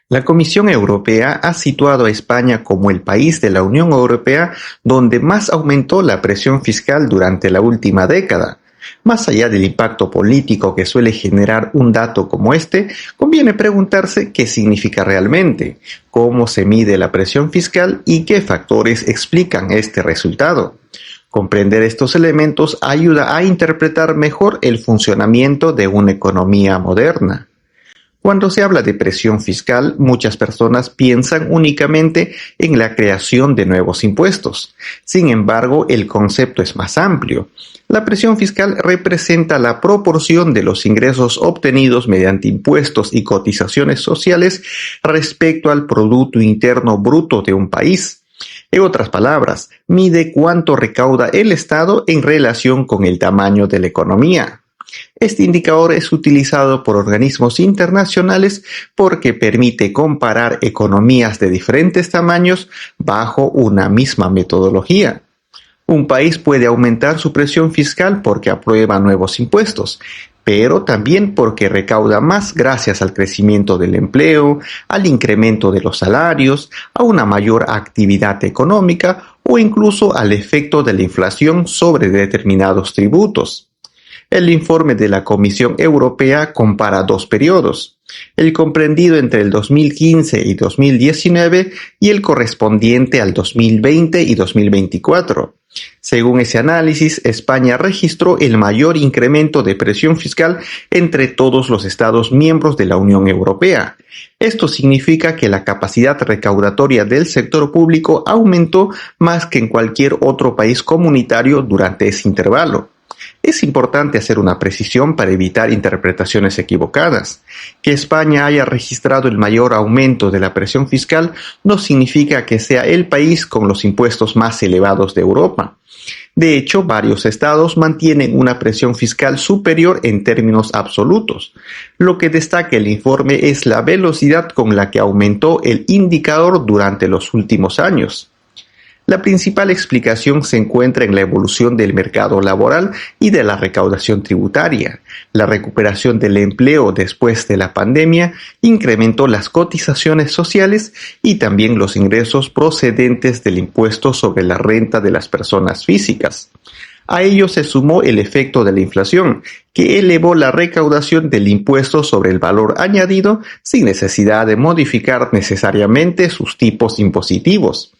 La Comisión Europea ha situado a España como el país de la Unión Europea donde más aumentó la presión fiscal durante la última década. Más allá del impacto político que suele generar un dato como este, conviene preguntarse qué significa realmente, cómo se mide la presión fiscal y qué factores explican este resultado. Comprender estos elementos ayuda a interpretar mejor el funcionamiento de una economía moderna. Cuando se habla de presión fiscal, muchas personas piensan únicamente en la creación de nuevos impuestos. Sin embargo, el concepto es más amplio. La presión fiscal representa la proporción de los ingresos obtenidos mediante impuestos y cotizaciones sociales respecto al Producto Interno Bruto de un país. En otras palabras, mide cuánto recauda el Estado en relación con el tamaño de la economía. Este indicador es utilizado por organismos internacionales porque permite comparar economías de diferentes tamaños bajo una misma metodología. Un país puede aumentar su presión fiscal porque aprueba nuevos impuestos, pero también porque recauda más gracias al crecimiento del empleo, al incremento de los salarios, a una mayor actividad económica o incluso al efecto de la inflación sobre determinados tributos. El informe de la Comisión Europea compara dos periodos, el comprendido entre el 2015 y 2019 y el correspondiente al 2020 y 2024. Según ese análisis, España registró el mayor incremento de presión fiscal entre todos los Estados miembros de la Unión Europea. Esto significa que la capacidad recaudatoria del sector público aumentó más que en cualquier otro país comunitario durante ese intervalo. Es importante hacer una precisión para evitar interpretaciones equivocadas. Que España haya registrado el mayor aumento de la presión fiscal no significa que sea el país con los impuestos más elevados de Europa. De hecho, varios estados mantienen una presión fiscal superior en términos absolutos. Lo que destaca el informe es la velocidad con la que aumentó el indicador durante los últimos años. La principal explicación se encuentra en la evolución del mercado laboral y de la recaudación tributaria. La recuperación del empleo después de la pandemia incrementó las cotizaciones sociales y también los ingresos procedentes del impuesto sobre la renta de las personas físicas. A ello se sumó el efecto de la inflación, que elevó la recaudación del impuesto sobre el valor añadido sin necesidad de modificar necesariamente sus tipos impositivos.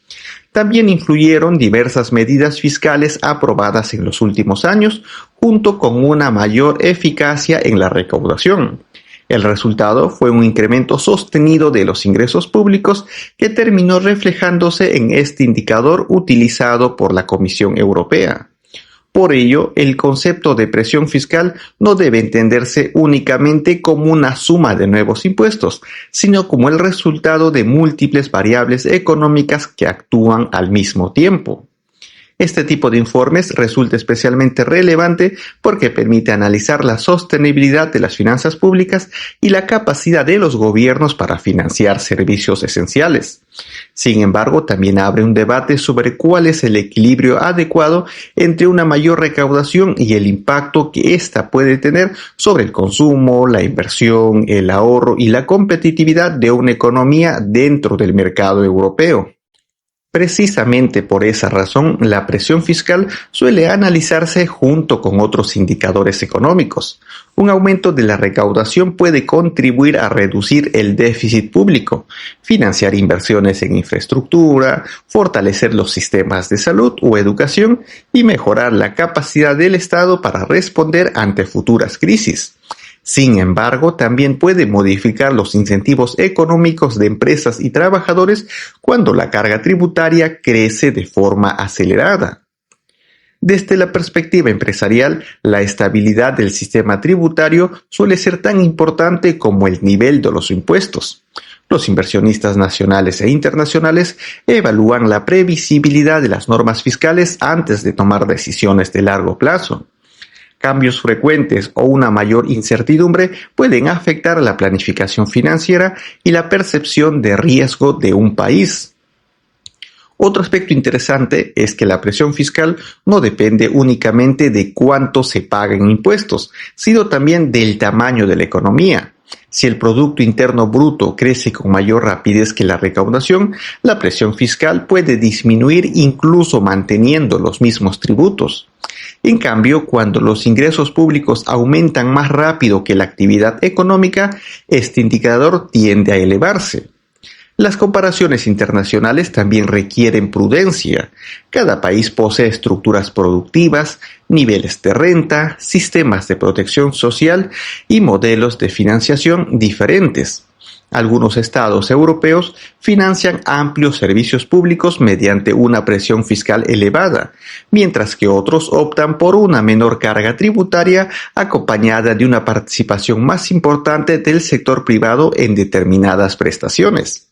También influyeron diversas medidas fiscales aprobadas en los últimos años, junto con una mayor eficacia en la recaudación. El resultado fue un incremento sostenido de los ingresos públicos que terminó reflejándose en este indicador utilizado por la Comisión Europea. Por ello, el concepto de presión fiscal no debe entenderse únicamente como una suma de nuevos impuestos, sino como el resultado de múltiples variables económicas que actúan al mismo tiempo. Este tipo de informes resulta especialmente relevante porque permite analizar la sostenibilidad de las finanzas públicas y la capacidad de los gobiernos para financiar servicios esenciales. Sin embargo, también abre un debate sobre cuál es el equilibrio adecuado entre una mayor recaudación y el impacto que ésta puede tener sobre el consumo, la inversión, el ahorro y la competitividad de una economía dentro del mercado europeo. Precisamente por esa razón, la presión fiscal suele analizarse junto con otros indicadores económicos. Un aumento de la recaudación puede contribuir a reducir el déficit público, financiar inversiones en infraestructura, fortalecer los sistemas de salud o educación y mejorar la capacidad del Estado para responder ante futuras crisis. Sin embargo, también puede modificar los incentivos económicos de empresas y trabajadores cuando la carga tributaria crece de forma acelerada. Desde la perspectiva empresarial, la estabilidad del sistema tributario suele ser tan importante como el nivel de los impuestos. Los inversionistas nacionales e internacionales evalúan la previsibilidad de las normas fiscales antes de tomar decisiones de largo plazo. Cambios frecuentes o una mayor incertidumbre pueden afectar la planificación financiera y la percepción de riesgo de un país. Otro aspecto interesante es que la presión fiscal no depende únicamente de cuánto se paga en impuestos, sino también del tamaño de la economía. Si el Producto Interno Bruto crece con mayor rapidez que la recaudación, la presión fiscal puede disminuir incluso manteniendo los mismos tributos. En cambio, cuando los ingresos públicos aumentan más rápido que la actividad económica, este indicador tiende a elevarse. Las comparaciones internacionales también requieren prudencia. Cada país posee estructuras productivas, niveles de renta, sistemas de protección social y modelos de financiación diferentes. Algunos estados europeos financian amplios servicios públicos mediante una presión fiscal elevada, mientras que otros optan por una menor carga tributaria acompañada de una participación más importante del sector privado en determinadas prestaciones.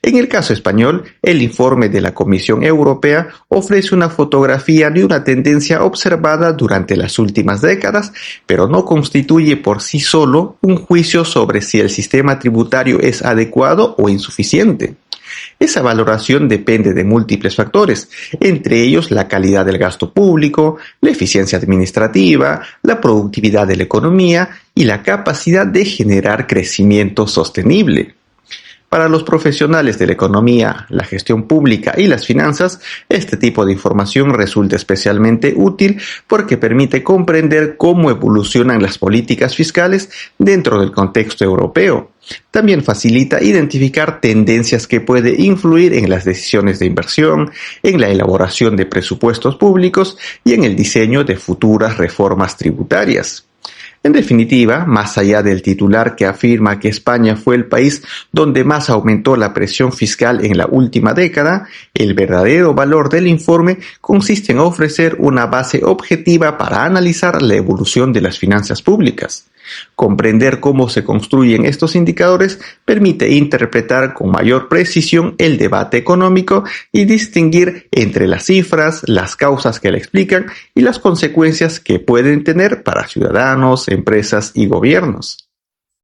En el caso español, el informe de la Comisión Europea ofrece una fotografía de una tendencia observada durante las últimas décadas, pero no constituye por sí solo un juicio sobre si el sistema tributario es adecuado o insuficiente. Esa valoración depende de múltiples factores, entre ellos la calidad del gasto público, la eficiencia administrativa, la productividad de la economía y la capacidad de generar crecimiento sostenible. Para los profesionales de la economía, la gestión pública y las finanzas, este tipo de información resulta especialmente útil porque permite comprender cómo evolucionan las políticas fiscales dentro del contexto europeo. También facilita identificar tendencias que pueden influir en las decisiones de inversión, en la elaboración de presupuestos públicos y en el diseño de futuras reformas tributarias. En definitiva, más allá del titular que afirma que España fue el país donde más aumentó la presión fiscal en la última década, el verdadero valor del informe consiste en ofrecer una base objetiva para analizar la evolución de las finanzas públicas. Comprender cómo se construyen estos indicadores permite interpretar con mayor precisión el debate económico y distinguir entre las cifras, las causas que la explican y las consecuencias que pueden tener para ciudadanos, empresas y gobiernos.